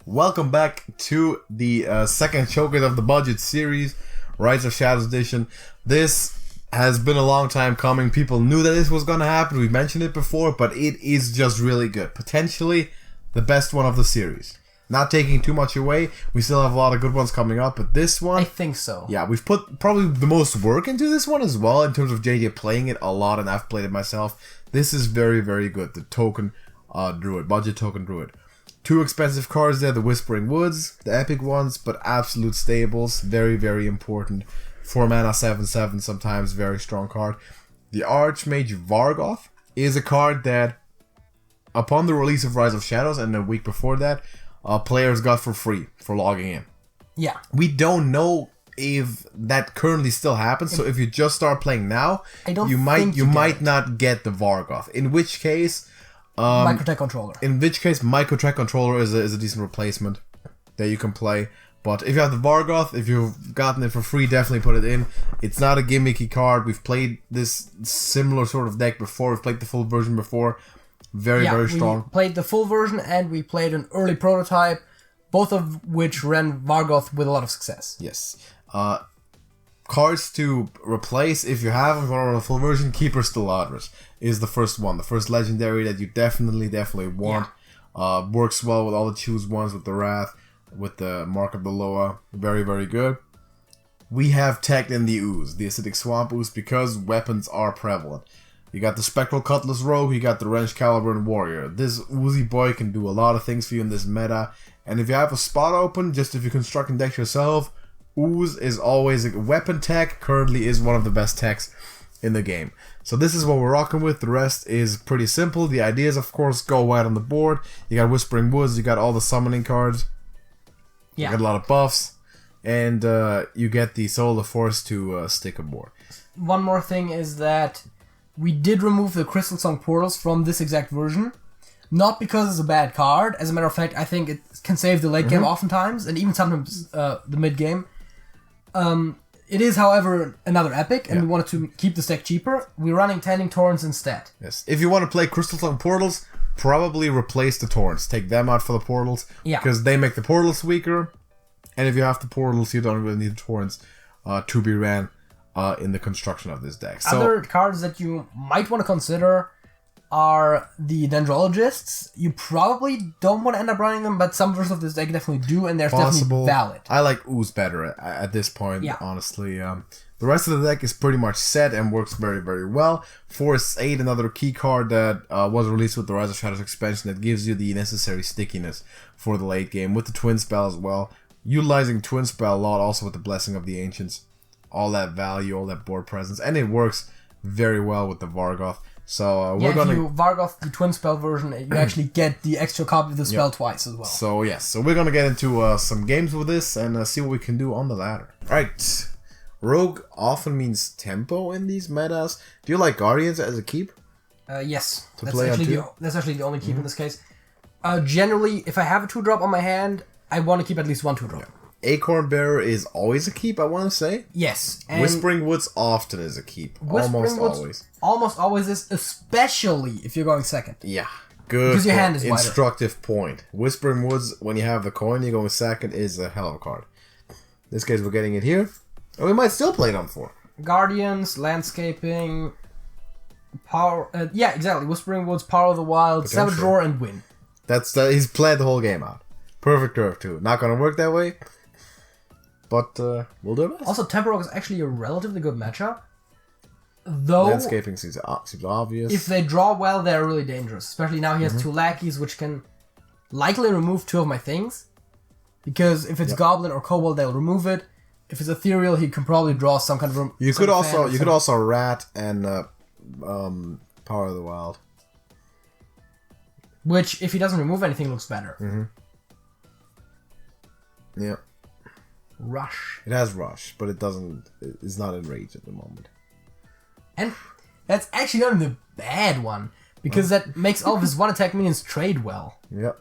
Welcome back to the second showcase of the Budget series, Rise of Shadows Edition. This has been a long time coming. People knew that this was going to happen. We mentioned it before, but it is just really good. Potentially the best one of the series. Not taking too much away. We still have a lot of good ones coming up, but this one... I think so. Yeah, we've put probably the most work into this one as well, in terms of JJ playing it a lot, and I've played it myself. This is very, very good. The Token Druid, Budget Token Druid. Two expensive cards there, the Whispering Woods, the epic ones, but absolute staples. Very, very important. 4 mana, 7/7, sometimes very strong card. The Archmage Vargoth is a card that, upon the release of Rise of Shadows and a week before that, players got for free for logging in. Yeah. We don't know if that currently still happens, so if you just start playing now, you might not get the Vargoth. In which case... Microtech Controller. In which case, Microtech Controller is a decent replacement that you can play. But if you have the Vargoth, if you've gotten it for free, definitely put it in. It's not a gimmicky card. We've played this similar sort of deck before. We've played the full version before. Very strong. We played the full version and we played an early prototype, both of which ran Vargoth with a lot of success. Yes. Cards to replace, if you have them on a full version, Keeper Steladris is the first one. The first legendary that you definitely want. Yeah. Works well with all the choose ones, with the Wrath, with the Mark of the Loa. Very, very good. We have teched in the Ooze, the Acidic Swamp Ooze, because weapons are prevalent. You got the Spectral Cutlass Rogue, you got the Wrench Caliburn Warrior. This Oozy boy can do a lot of things for you in this meta. And if you have a spot open, just if you construct a deck yourself, Ooze is always a weapon tech. Currently is one of the best techs in the game. So this is what we're rocking with. The rest is pretty simple. The ideas, of course, go wide on the board. You got Whispering Woods. You got all the summoning cards. Yeah. You got a lot of buffs. And you get the Soul of Force to stick aboard. One more thing is that we did remove the Crystal Song Portals from this exact version. Not because it's a bad card. As a matter of fact, I think it can save the late game oftentimes. And even sometimes the mid game. It is, however, another epic, and we wanted to keep this deck cheaper. We're running Tending Torrents instead. Yes. If you want to play Crystal Song Portals, probably replace the Torrents. Take them out for the Portals, because they make the Portals weaker. And if you have the Portals, you don't really need the Torrents to be ran in the construction of this deck. So, other cards that you might want to consider are the Dendrologists. You probably don't want to end up running them, but some versions of this deck definitely do, and they're definitely valid. I like Ooze better at this point, honestly. The rest of the deck is pretty much set and works very, very well. Force 8, another key card that was released with the Rise of Shadows expansion that gives you the necessary stickiness for the late game, with the Twin Spell as well. Utilizing Twin Spell a lot, also with the Blessing of the Ancients. All that value, all that board presence, and it works very well with the Vargoth. So we're gonna... if you Vargoth the Twin Spell version, you actually get the extra copy of the spell twice as well. So yes, so we're gonna get into some games with this and see what we can do on the ladder. Alright, Rogue often means tempo in these metas. Do you like Guardians as a keep? Yes, that's actually the only keep in this case. Generally, if I have a 2-drop on my hand, I want to keep at least one 2-drop. Yeah. Acorn Bearer is always a keep, I want to say. Yes. And Whispering Woods often is a keep. Almost always is, especially if you're going second. Yeah. Good. Because your hand is wider. Instructive point. Whispering Woods, when you have the coin, you're going second, is a hell of a card. In this case, we're getting it here. And we might still play it on 4. Guardians, Landscaping, Power... yeah, exactly. Whispering Woods, Power of the Wild, Savage Roar, and Win. He's played the whole game out. Perfect curve, too. Not going to work that way. But we'll do it. Also, Temporal is actually a relatively good matchup. Though Landscaping seems obvious. If they draw well, they're really dangerous. Especially now he has 2 lackeys, which can likely remove 2 of my things. Because if it's Goblin or Kobold, they'll remove it. If it's Ethereal, he can probably draw some kind of... You could also Rat and Power of the Wild. Which, if he doesn't remove anything, looks better. Yeah. Rush. It has Rush, but it's not in Rage at the moment. And that's actually not even the bad one, because that makes all of his 1-attack minions trade well. Yep.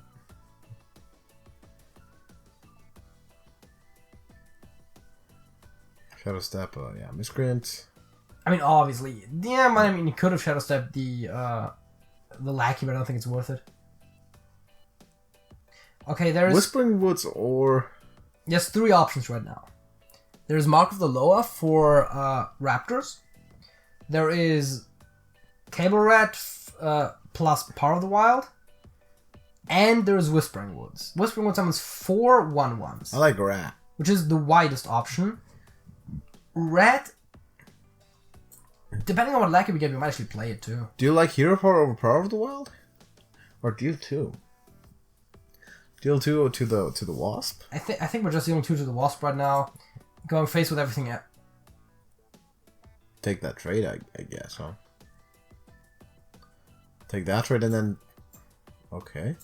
Shadow Step, Miscreant. I mean, obviously. Yeah, I mean, he could have Shadow Stepped the lackey, but I don't think it's worth it. Okay, there's... Whispering Woods or... There's 3 options right now. There's Mark of the Loa for Raptors. There is Cable Rat plus Power of the Wild. And there's Whispering Woods. Whispering Woods summons 4 1/1s. I like Rat. Which is the widest option. Rat... Depending on what Lackey we get, we might actually play it too. Do you like Hero Power over Power of the Wild? Or deal 2? Deal 2 to the Wasp? I think we're just dealing 2 to the Wasp right now. Going face with everything yet. Take that trade, I guess, huh? Take that trade and then... Okay.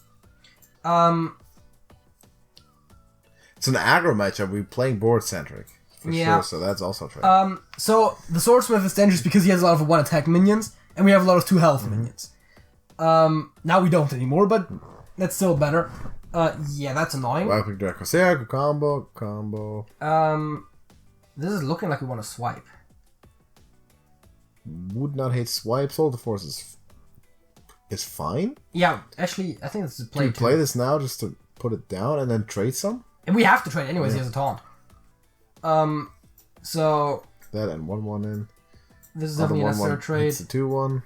It's an aggro matchup. We're playing board centric. For sure, so that's also a trade. So the Swordsmith is dangerous because he has a lot of 1-attack minions, and we have a lot of 2 health minions. Now we don't anymore, but that's still better. Yeah, that's annoying. Wild Pick Draco combo. This is looking like we want to swipe. Would not hate swipe. Soul the Force is fine. Yeah, actually, I think this is play. Do we play this now just to put it down and then trade some? And we have to trade anyways. He has a taunt. So that and 1/1 in. This is definitely a necessary trade. It's a 2/1.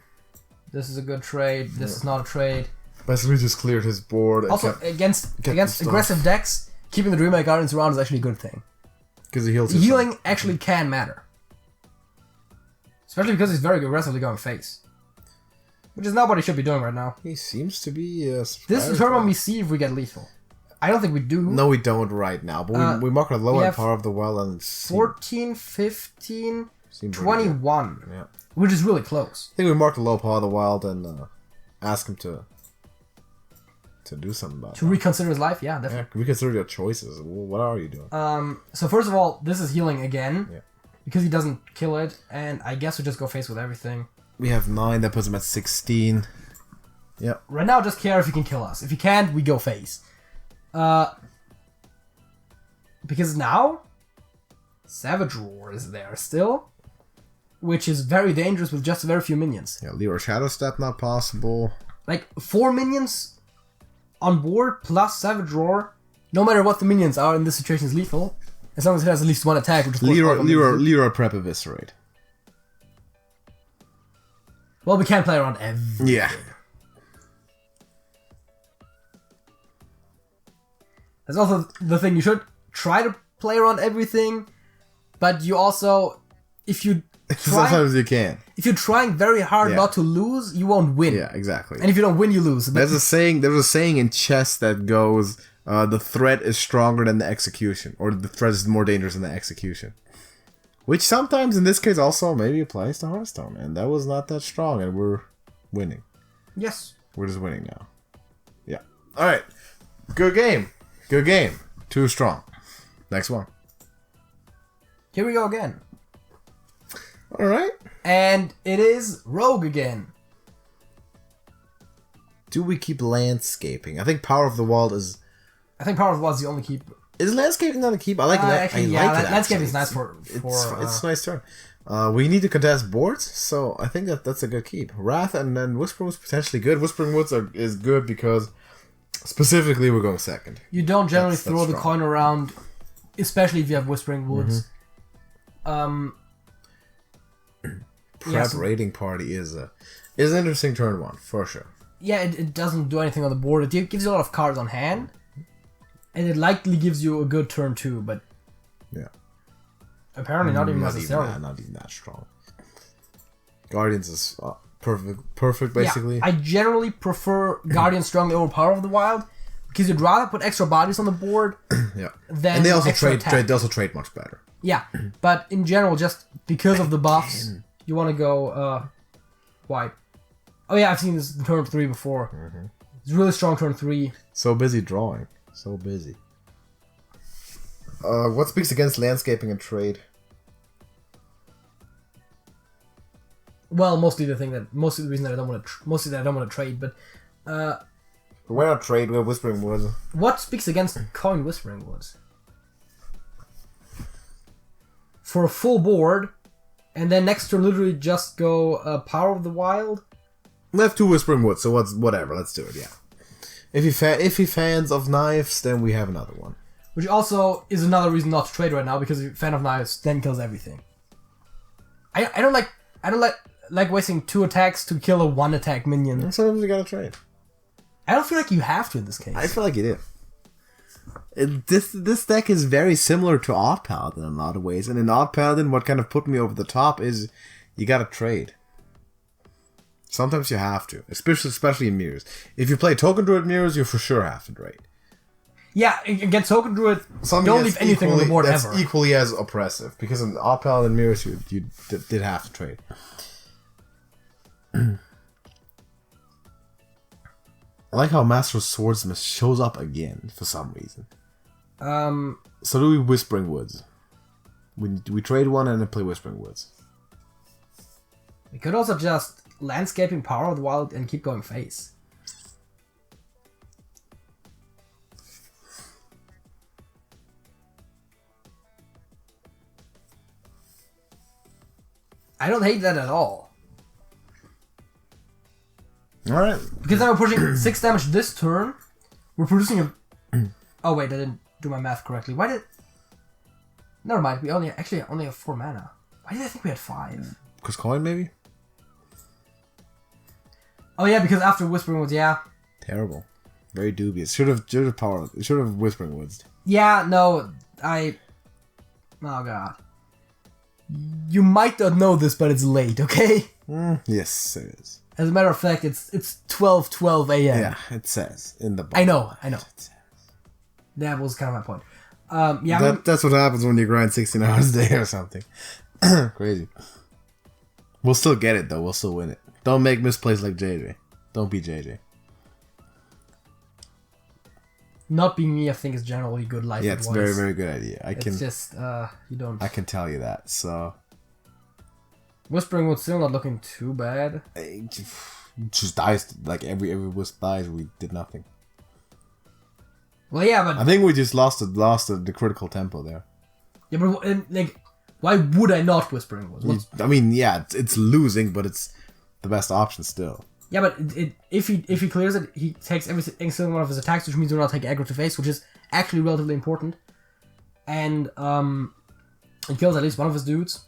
This is a good trade. This is not a trade. Basically, just cleared his board. Also, against aggressive decks, keeping the Dreamlight Guardians around is actually a good thing. Because he heals. Healing actually can matter, especially because he's very aggressively going face, which is not what he should be doing right now. He seems to be. This is the turn when we see if we get lethal. I don't think we do. No, we don't right now. But we mark a low end Power of the Well and 14, 15, 21. Yeah. Which is really close. I think we marked a low Power of the Wild and ask him to do something about it. To reconsider his life? Yeah, definitely. Yeah, reconsider your choices. What are you doing? So first of all, this is healing again. Yeah. Because he doesn't kill it, and I guess we just go face with everything. We have 9, that puts him at 16. Yeah. Right now, just care if he can kill us. If he can't, we go face. Because now, Savage Roar is there still, which is very dangerous with just very few minions. Yeah, Leroy Shadow Step not possible. Like 4 minions on board plus Savage Roar, no matter what the minions are in this situation, is lethal. As long as it has at least 1 attack, which of course Leroy Prep Eviscerate. Well, we can't play around everything. Yeah. That's also the thing. You should try to play around everything, but you also, if you try, sometimes you can. If you're trying very hard not to lose, you won't win. Yeah, exactly. And if you don't win, you lose. There's a saying in chess that goes, the threat is stronger than the execution, or the threat is more dangerous than the execution. Which sometimes, in this case, also maybe applies to Hearthstone, and that was not that strong, and we're winning. Yes. We're just winning now. Yeah. All right. Good game. Good game. Too strong. Next one. Here we go again. All right. And it is Rogue again. Do we keep landscaping? I think Power of the Wild is... I think Power of the Wild is the only keep. Is landscaping not a keep? I like it. Landscaping is nice for it's a nice turn. We need to contest boards, so I think that's a good keep. Wrath and then Whispering Woods potentially good. Whispering Woods is good because specifically we're going second. You don't generally throw the coin around, especially if you have Whispering Woods. Prep Raiding Party is an interesting turn 1 for sure. Yeah, it doesn't do anything on the board. It gives you a lot of cards on hand. And it likely gives you a good turn 2, but yeah, apparently not even necessarily. Not even that strong. Guardians is perfect basically. Yeah, I generally prefer Guardians strongly over Power of the Wild because you'd rather put extra bodies on the board. Yeah, than and they also trade. They also trade much better. Yeah, but in general, just because of the buffs, you want to go white. Oh yeah, I've seen this turn 3 before. It's really strong turn 3. So busy drawing. So busy. What speaks against landscaping and trade? Well, mostly the reason that I don't want to trade, but why not trade with Whispering Woods? What speaks against coin Whispering Woods? For a full board, and then next turn literally just go Power of the Wild. We have 2 Whispering Woods, so whatever. Let's do it. Yeah. If he fans of knives, then we have another one. Which also is another reason not to trade right now, because if fan of knives then kills everything. I don't like wasting 2 attacks to kill a 1 attack minion. Sometimes you gotta trade. I don't feel like you have to in this case. I feel like you do. This deck is very similar to Odd Paladin in a lot of ways, and in Odd Paladin, what kind of put me over the top is you gotta trade. Sometimes you have to, especially in mirrors. If you play Token Druid mirrors, you for sure have to trade. Yeah, against Token Druid, don't leave anything on the board that's ever. Equally as oppressive, because in Odd Paladin mirrors, you did have to trade. I like how Master of Swordsmith shows up again for some reason. So do we Whispering Woods? We trade one and then play Whispering Woods. We could also just Landscaping Power of the Wild and keep going face. I don't hate that at all. Alright. Because now we're pushing 6 damage this turn. We're producing a... Oh wait, I didn't do my math correctly. Why did... Never mind, we only have 4 mana. Why did I think we had 5? Because coin, maybe? Oh yeah, because after Whispering Woods, yeah. Terrible. Very dubious. Should have Whispering Woods. Yeah, no, Oh god. You might not know this, but it's late, okay? Yes, it is. As a matter of fact, it's 12:12 a.m. Yeah, it says in the box. I know. That was kind of my point. Yeah, that's what happens when you grind 16 hours a day or something. Crazy. We'll still get it, though. We'll still win it. Don't make misplays like JJ. Don't be JJ. Not being me, I think, is generally good life Yeah, advice. it's very, very good idea. It's just, you don't... I can tell you that, so... Whispering Woods still not looking too bad. It just dies, like every wisp dies, we did nothing. Well, yeah, but... I think we just lost the critical tempo there. Yeah, but, like, why would I not Whispering Woods? I mean, yeah, it's losing, but it's the best option still. Yeah, but if he clears it, he takes every single one of his attacks, which means he will not take aggro to face, which is actually relatively important. And he kills at least one of his dudes.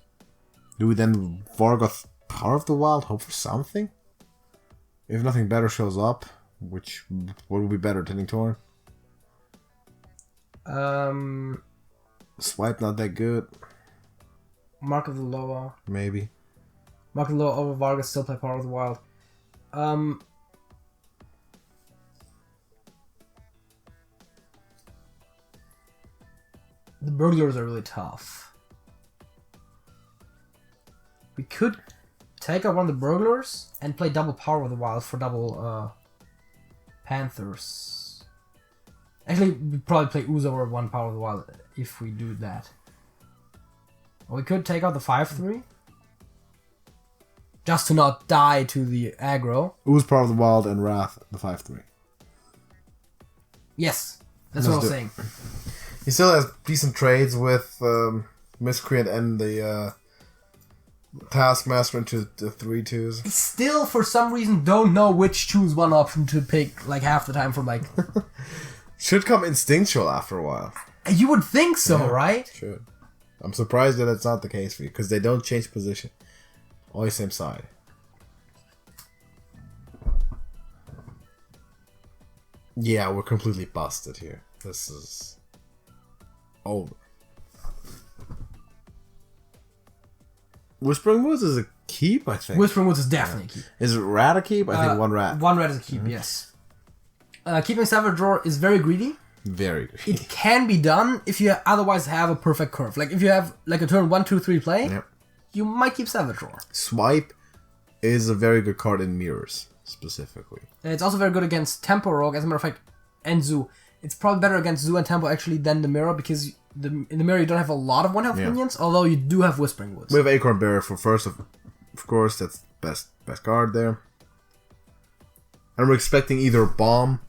Do we then Vargoth Power of the Wild, hope for something? If nothing better shows up, what would be better, Tending Torn? Swipe not that good. Mark of the Loa. Maybe. Mark of the Loa over Vargas, still play Power of the Wild. The burglars are really tough. We could take out one of the burglars and play double Power of the Wild for double Panthers. Actually, we'd probably play Ooze over 1 Power of the Wild if we do that. Or we could take out the 5/3. Just to not die to the aggro. Ooze Power of the Wild and Wrath, the 5/3. Yes, that's what I was saying. He still has decent trades with Miscreant and the Taskmaster into the 3/2s. I still, for some reason, don't know which choose one option to pick, like, half the time from, like... Should come instinctual after a while. You would think so, right? Should. I'm surprised that it's not the case for you, because they don't change position. Always same side. Yeah, we're completely busted here. This is over. Whispering Woods is a keep, I think. Whispering Woods is definitely a keep. Is it rat a keep? I think 1 rat. 1 rat is a keep, yes. Keeping Savage Drawer is very greedy. Very greedy. It can be done if you otherwise have a perfect curve. Like, if you have, like, a turn 1, 2, 3 play, Yep. you might keep Savage Drawer. Swipe is a very good card in mirrors, specifically. And it's also very good against Tempo Rogue, as a matter of fact, and Zoo. It's probably better against Zoo and Tempo, actually, than the Mirror, because in the Mirror you don't have a lot of 1-health minions, although you do have Whispering Woods. We have Acorn Bearer for first, of course. That's best card there. And we're expecting either Bomb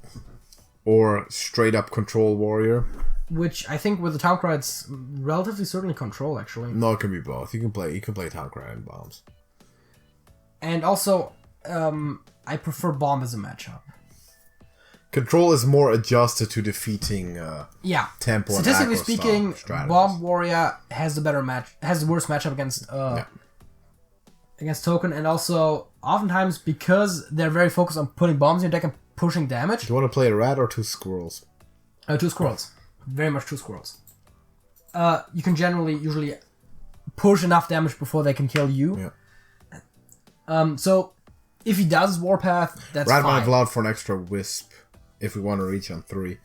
or straight up Control Warrior. Which I think with the Town Cry, it's relatively certainly Control, actually. No, it can be both. You can play Town Cry and Bombs. And also, I prefer Bomb as a matchup. Control is more adjusted to defeating tempo. Statistically and speaking, Bomb Warrior has the worst matchup against Token, and also oftentimes because they're very focused on putting bombs in your deck and pushing damage. Do you want to play a rat or 2 squirrels? 2 squirrels. Very much 2 squirrels. You can usually push enough damage before they can kill you. Yeah. So if he does Warpath, that's Rat fine. might have allowed for an extra Wisp if we want to reach on 3.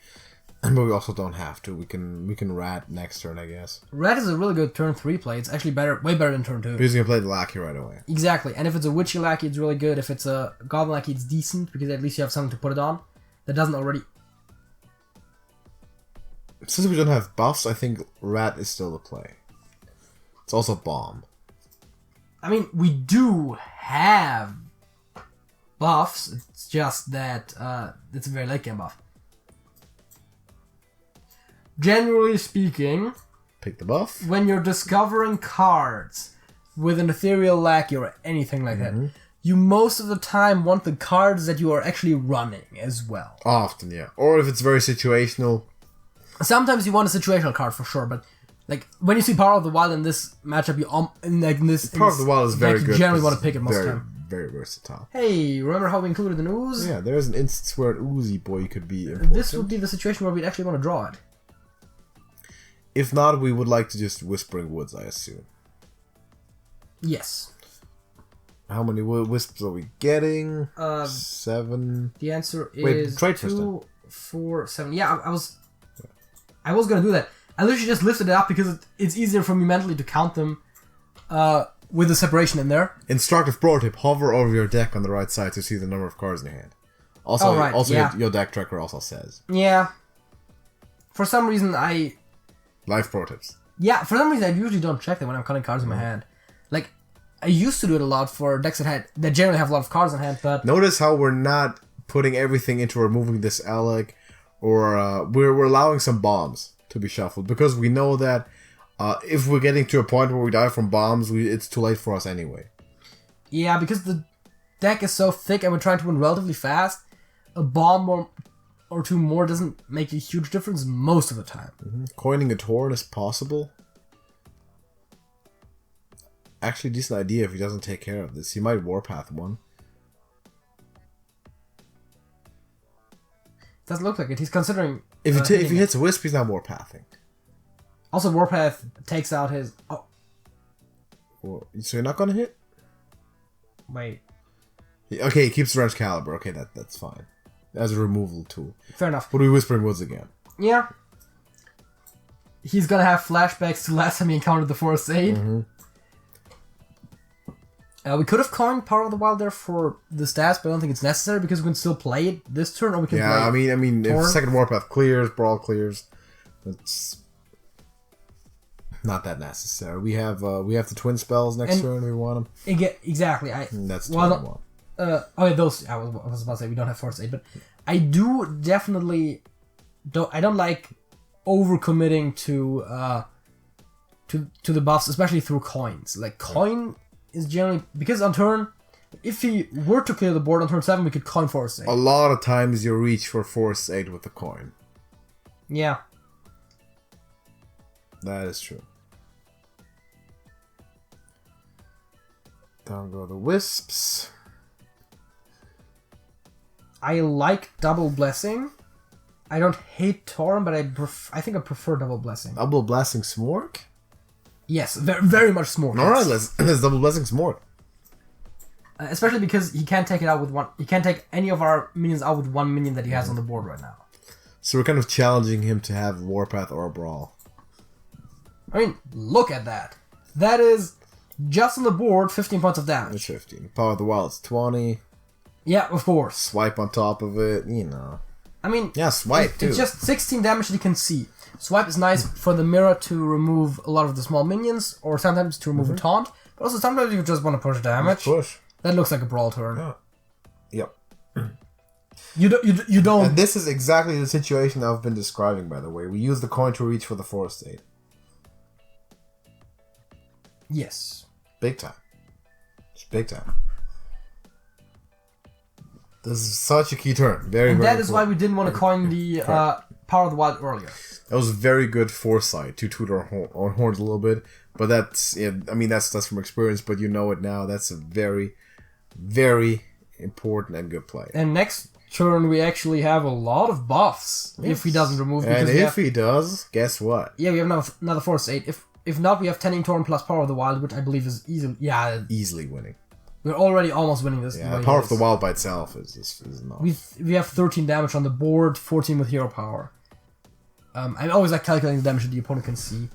But we also don't have to. We can Rat next turn, I guess. Rat is a really good turn 3 play. It's actually way better than turn 2. Because you can play the Lackey right away. Exactly. And if it's a Witchy Lackey, it's really good. If it's a Goblin Lackey, it's decent because at least you have something to put it on that doesn't already. Since we don't have buffs, I think Rat is still the play. It's also Bomb. I mean, we do have buffs. It's just that it's a very late game buff. Generally speaking, pick the buff. When you're discovering cards with an Ethereal Lackey or anything like that, you most of the time want the cards that you are actually running as well. Often, yeah. Or if it's very situational. Sometimes you want a situational card for sure, but like when you see Power of the Wild in this matchup, Power of the Wild is very good. You generally want to pick it most of the time. Very versatile. Hey, remember how we included an ooze? Yeah, there's an instance where an oozy boy could be important. This would be the situation where we'd actually want to draw it. If not, we would like to just Whispering Woods, I assume. Yes. How many wisps are we getting? 7. The answer is 2, 4, 7. Yeah, I was gonna do that. I literally just lifted it up because it's easier for me mentally to count them with the separation in there. Instructive pro tip: hover over your deck on the right side to see the number of cards in your hand. Also, your deck tracker also says. Yeah. For some reason, Life pro tips. Yeah, for some reason I usually don't check that when I'm cutting cards in my hand. Like, I used to do it a lot for decks that generally have a lot of cards in hand, but... Notice how we're not putting everything into removing this Alec, or we're allowing some bombs to be shuffled, because we know that if we're getting to a point where we die from bombs, it's too late for us anyway. Yeah, because the deck is so thick and we're trying to win relatively fast, a bomb or 2 more doesn't make a huge difference most of the time. Coining a Torn is possible. Actually, decent idea if he doesn't take care of this. He might Warpath 1. Doesn't look like it. He's considering... If he hits a Wisp, he's not Warpathing. Also, Warpath takes out his... Oh. Well, so you're not going to hit? Wait. Okay, he keeps the Wrench Caliber. Okay, that's fine. As a removal tool. Fair enough. But we Whispering Woods again. Yeah. He's gonna have flashbacks to last time he encountered the Forest Aid. We could have coined Power of the Wild there for the stats, but I don't think it's necessary because we can still play it this turn, or we can play I mean, if second Warpath clears, Brawl clears, it's not that necessary. We have the twin spells next turn. We want them. Exactly. That's turn 1. Those I was about to say we don't have Force Aid, but I do definitely don't like overcommitting to the buffs, especially through coins. Like coin is generally because on turn, if he were to clear the board on turn 7, we could coin Force Aid. A lot of times you reach for Force Aid with the coin. Yeah, that is true. Down go the Wisps. I like Double Blessing. I don't hate Torm, but I think I prefer Double Blessing. Double Blessing Smork? Yes, very, very much Smork. Alright, let's Double Blessing Smork. Especially because he can't take it out with one. He can't take any of our minions out with one minion that he has on the board right now. So we're kind of challenging him to have Warpath or a Brawl. I mean, look at that. That is just on the board 15 points of damage. It's 15. Power of the Wild is 20. Yeah, of course. Swipe on top of it, I mean, yeah, swipe too. It's just 16 damage that you can see. Swipe is nice for the mirror to remove a lot of the small minions, or sometimes to remove a taunt. But also sometimes you just want to push damage. Push. That looks like a Brawl turn. Yeah. Yep. You don't. And this is exactly the situation I've been describing, by the way. We use the coin to reach for the Forest Aid. Yes. Big time. It's big time. This is such a key turn. Very, and very that is why we didn't want to coin the Power of the Wild earlier. That was very good foresight to toot our horns a little bit. But that's, I mean, that's from experience, but you know it now. That's a very, very important and good play. And next turn, we actually have a lot of buffs if he doesn't remove. And if he does, guess what? Yeah, we have another Force 8. If not, we have Tending Torn plus Power of the Wild, which I believe is easily winning. We're already almost winning this. Yeah, Power of the Wild by itself is not. We have 13 damage on the board, 14 with Hero Power. I always like calculating the damage that the opponent can see.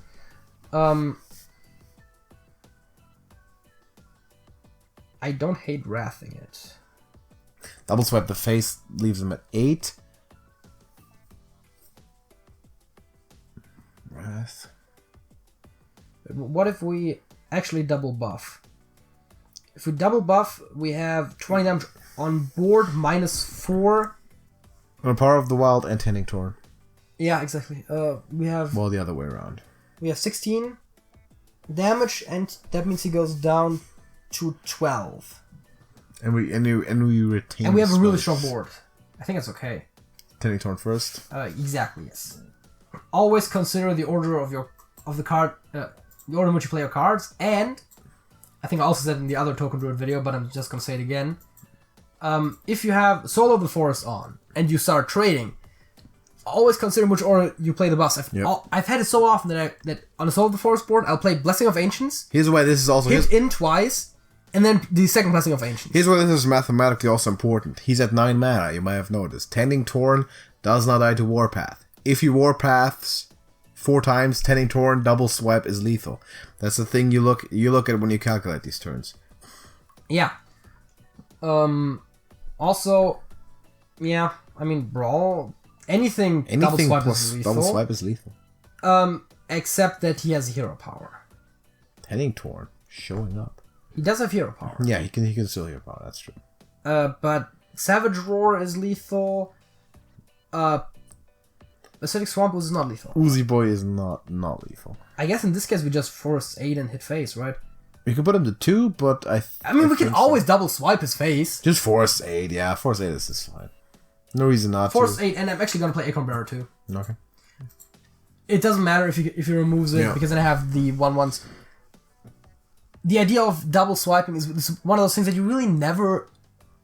I don't hate wrathing it. Double swipe the face, leaves him at 8. Wrath. What if we actually double buff? If we double buff, we have 20 damage on board, -4. On Power of the Wild and Tending Torn. Yeah, exactly. We have... Well, the other way around. We have 16 damage, and that means he goes down to 12. And we retain. And we have a really strong board. I think it's okay. Tending Torn first. Exactly, yes. Always consider the order of the card, the order in which you play your cards, and I think I also said in the other Token Druid video, but I'm just gonna say it again. If you have Soul of the Forest on and you start trading, always consider which order you play the buffs. I've had it so often that on the Soul of the Forest board, I'll play Blessing of Ancients. Here's why this is also hit in twice, and then the second Blessing of Ancients. Here's why this is mathematically also important. He's at 9 mana, you might have noticed. Tending Torn does not die to Warpath. If he Warpaths 4 times, Tending Torn double swipe is lethal. That's the thing you look at when you calculate these turns. Yeah. Also, yeah, I mean, Brawl, anything double swipe plus is lethal. Double swipe is lethal. Except that he has Hero Power. Tending Torn showing up. He does have Hero Power. Yeah, he can still Hero Power, that's true. But Savage Roar is lethal. Acidic Swamp is not lethal. Uzi Boy is not lethal. I guess in this case we just Force 8 and hit face, right? We could put him to 2, but I mean, we can always double swipe his face. Just Force 8, yeah. Force 8 is just fine. No reason not Force 8, and I'm actually going to play Acorn Bearer too. Okay. It doesn't matter if he removes it, because then I have the 1/1s. The idea of double swiping is one of those things that you really never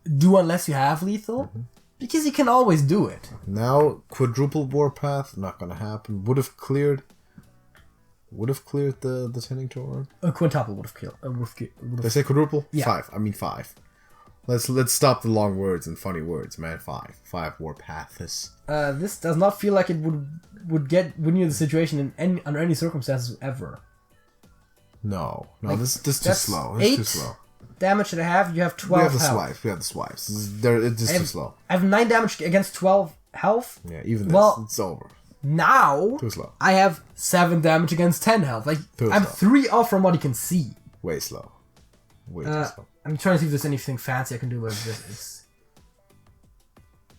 do unless you have lethal. Because you can always do it. Now, quadruple Warpath, not gonna happen. Would have cleared the Tending Torn. A quintuple would have killed. Did I say quadruple? Yeah. 5. I mean 5. Let's stop the long words and funny words, man. 5 Warpaths. This does not feel like it would get win you the situation under any circumstances ever. No, like, this is too slow. It's 8 too slow. Damage that I have, you have 12 health. We have the swipes. It's just too slow. I have 9 damage against 12 health. Yeah, even this, it's over. Now, too slow. I have 7 damage against 10 health. Like, I'm 3 off from what he can see. Way slow. Way too slow. I'm trying to see if there's anything fancy I can do with this.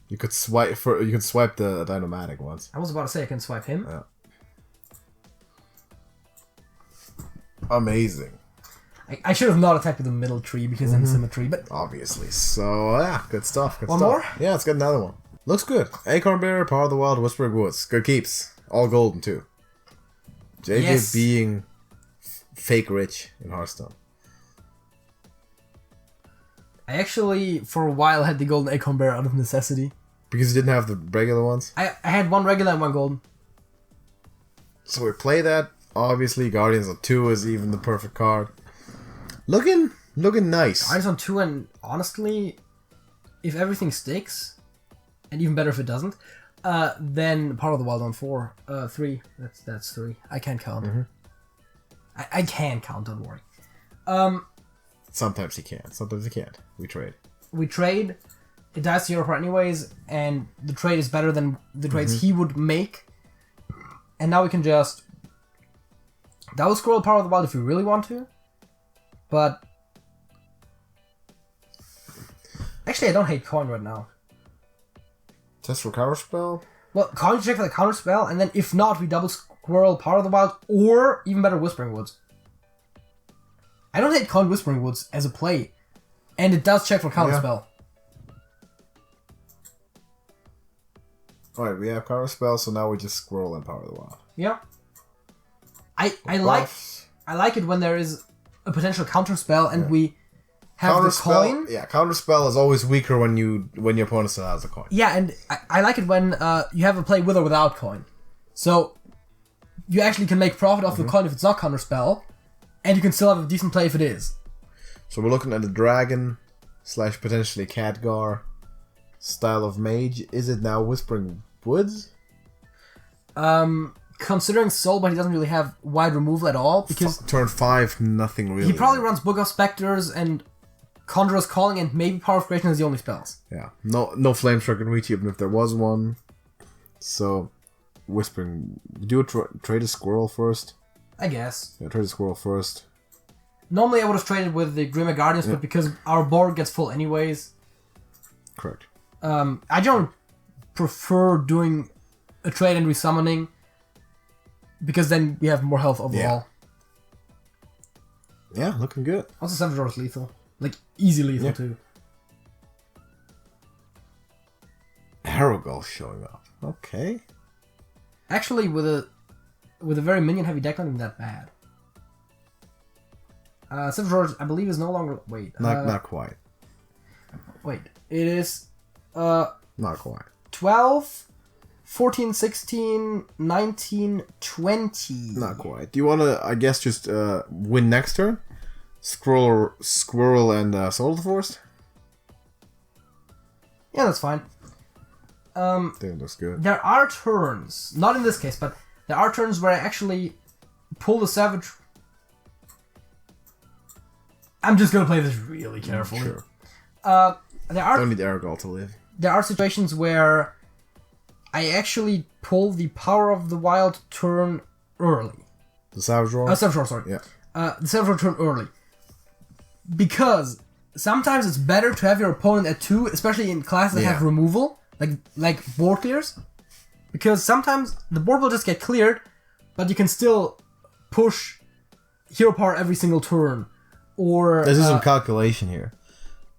You could swipe the Dynamatic ones. I was about to say I can swipe him. Yeah. Amazing. I should have not attacked with the middle tree because then symmetry, but obviously. So yeah, good stuff. One more? Yeah, let's get another one. Looks good. Acorn Bearer, Power of the Wild, Whispering Woods. Good keeps. All golden too. JJ being fake rich in Hearthstone. I actually, for a while, had the golden Acorn Bearer out of necessity. Because you didn't have the regular ones? I had 1 regular and 1 golden. So we play that. Obviously, Guardians on 2 is even the perfect card. Looking nice. Guardians on 2, and honestly, if everything sticks, and even better if it doesn't, then Power of the Wild on 4. 3. That's 3. I can't count. I can count, don't worry. Sometimes he can. Sometimes he can't. We trade. It dies to Hero Power anyways, and the trade is better than the trades he would make. And now we can just double scroll Power of the Wild if we really want to. But actually, I don't hate Coin right now. Test for counterspell? Well, Coin check for the counterspell, and then if not, we double scroll Power of the Wild, or even better, Whispering Woods. I don't hate Coin Whispering Woods as a play, and it does check for counterspell. Alright, we have counter spell, so now we just scroll and power the wild. Yeah. I like it when there is a potential counter spell and we have the coin. Yeah, counter spell is always weaker when your opponent still has the coin. Yeah, and I like it when you have a play with or without coin. So you actually can make profit off the coin if it's not counter spell, and you can still have a decent play if it is. So we're looking at the dragon / potentially Khadgar style of mage. Is it now Whispering Woods? Considering Soul, but he doesn't really have wide removal at all because turn 5, nothing really. He probably runs Book of Specters and Conjurer's Calling, and maybe Power of Creation is the only spells. Yeah, no Flame Struck in reach, even if there was one. So, Whispering, do a trade a squirrel first. I guess. Yeah, trade a squirrel first. Normally, I would have traded with the Grimmer Guardians, but because our board gets full anyways. Correct. I don't prefer doing a trade and resummoning because then we have more health overall. Yeah, looking good. Also, Savage Roar is lethal. Like, easy lethal, too. Harrogul showing up. Okay. Actually, with a very minion-heavy deck, not even that bad. Savage Roar, I believe, is no longer... Wait. Not quite. Wait. It is... Not quite. 12, 14, 16, 19, 20. Not quite. Do you want to, I guess, just win next turn? Squirrel and Soul of the Forest? Yeah, that's fine. I think it looks good. There are turns, not in this case, but there are turns where I actually pull the Savage... I'm just going to play this really carefully. Sure. Don't need Harrogul to live. There are situations where I actually pull the Power of the Wild turn early. The Savage Roar? Savage Roar, sorry. Yeah. The Savage Roar turn early. Because sometimes it's better to have your opponent at 2, especially in classes that have removal, like board clears. Because sometimes the board will just get cleared, but you can still push hero power every single turn. Or there's some calculation here.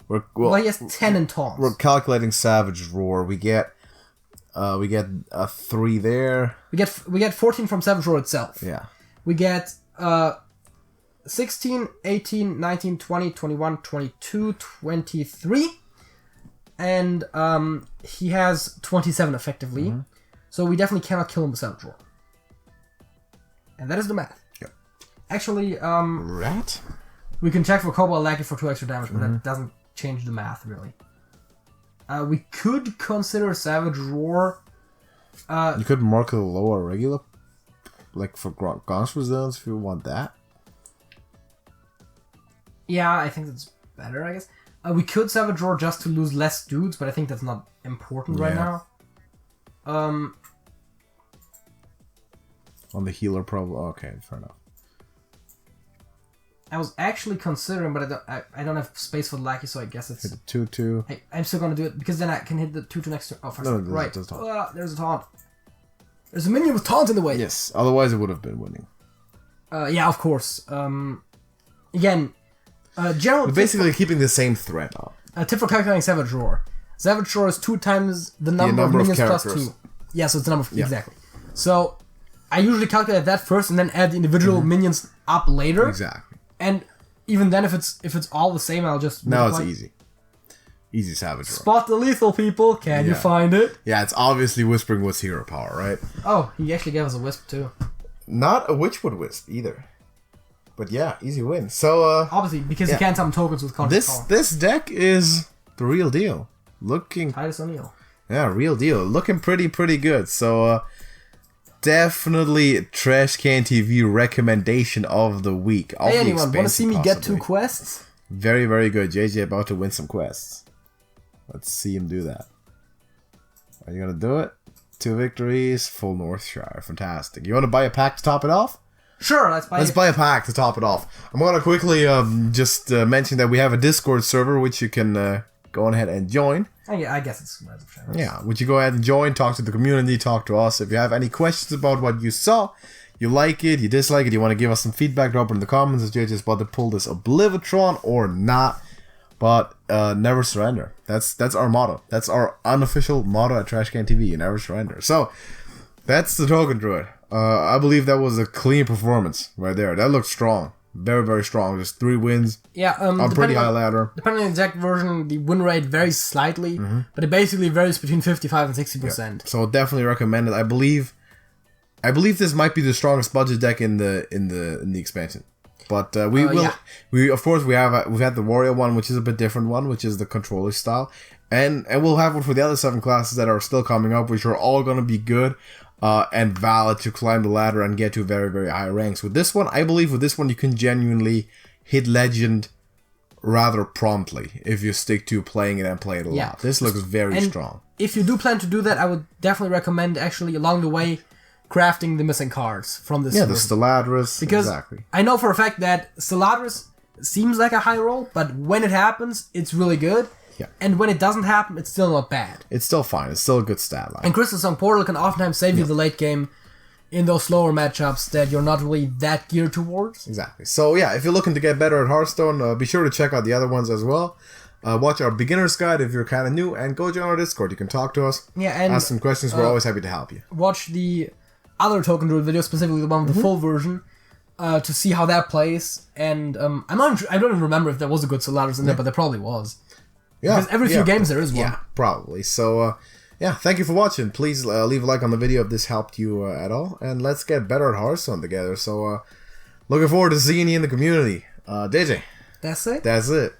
Well, he has 10 in taunts. We're calculating Savage Roar. We get a 3 there. We get 14 from Savage Roar itself. Yeah. We get 16, 18, 19, 20, 21, 22, 23. And he has 27 effectively. Mm-hmm. So we definitely cannot kill him with Savage Roar. And that is the math. Yep. Actually, Rat? We can check for Cobalt Lackey for 2 extra damage, but that doesn't change the math, really. We could consider Savage Roar. You could mark a lower regular, like for Gaunt's Resilience if you want that. Yeah, I think that's better, I guess. We could Savage Roar just to lose less dudes, but I think that's not important right now. On the healer, probably. Okay, fair enough. I was actually considering, but I don't have space for the Lackey, so I guess it's... Hit the 2/2. I'm still going to do it, because then I can hit the 2/2 next turn. Oh, first no, right. There's a taunt. There's a taunt. There's a minion with taunt in the way. Yes, otherwise it would have been winning. Yeah, of course. Again, general... We're basically keeping the same threat up. Tip for calculating Savage Roar. Savage Roar is 2 times the number of minions plus 2. Yeah, so it's the number of... Yeah. Exactly. So, I usually calculate that first and then add the individual minions up later. Exactly. And even then, if it's all the same, I'll just... No, it's easy. Easy Savage Roar. Spot the lethal, people. Can you find it? Yeah, it's obviously Whispering Woods hero power, right? Oh, he actually gave us a Wisp, too. Not a Witchwood Wisp, either. But yeah, easy win. So, obviously, because you can't summon tokens with Conjure Power. This deck is the real deal. Looking... Titus O'Neil. Yeah, real deal. Looking pretty good. So, definitely TrashcanTV recommendation of the week. Hey, anyone want to see me get 2 quests? Very, very good. JJ about to win some quests. Let's see him do that. Are you going to do it? 2 victories, full Northshire. Fantastic. You want to buy a pack to top it off? Sure, let's buy a pack to top it off. I'm going to quickly just mention that we have a Discord server which you can go ahead and join. I guess it's Rise of Shadows. Yeah, would you go ahead and join, talk to the community, talk to us. If you have any questions about what you saw, you like it, you dislike it, you want to give us some feedback, drop it in the comments if you're just about to pull this Oblivitron or not. But never surrender. That's our motto. That's our unofficial motto at TrashcanTV. You never surrender. So that's the Token Druid. I believe that was a clean performance right there. That looked strong. Very, very strong. Just 3 wins. Yeah, on pretty high ladder. Depending on the exact version, the win rate varies slightly, but it basically varies between 55 and 60%. Yeah. So definitely recommend it. I believe this might be the strongest budget deck in the expansion. But we've had the warrior one, which is a bit different one, which is the controller style, and we'll have one for the other 7 classes that are still coming up, which are all going to be good. And valid to climb the ladder and get to very, very high ranks. With this one, I believe you can genuinely hit legend rather promptly if you stick to playing it and play it a lot. This looks very strong. If you do plan to do that, I would definitely recommend actually along the way crafting the missing cards from this. Yeah, the Steladris. Because exactly. I know for a fact that Steladris seems like a high roll, but when it happens, it's really good. Yeah. And when it doesn't happen, it's still not bad. It's still fine. It's still a good stat line. And Crystal Song Portal can oftentimes save you the late game in those slower matchups that you're not really that geared towards. Exactly. So yeah, if you're looking to get better at Hearthstone, be sure to check out the other ones as well. Watch our beginner's guide if you're kind of new, and go join our Discord. You can talk to us. Yeah, and ask some questions. We're always happy to help you. Watch the other Token Druid video, specifically the one with the full version, to see how that plays. And I don't even remember if there was a good Steladris in there, but there probably was. Yeah, because every few games there is one. Yeah, probably. So, thank you for watching. Please leave a like on the video if this helped you at all. And let's get better at Hearthstone together. So, looking forward to seeing you in the community. DJ. That's it? That's it.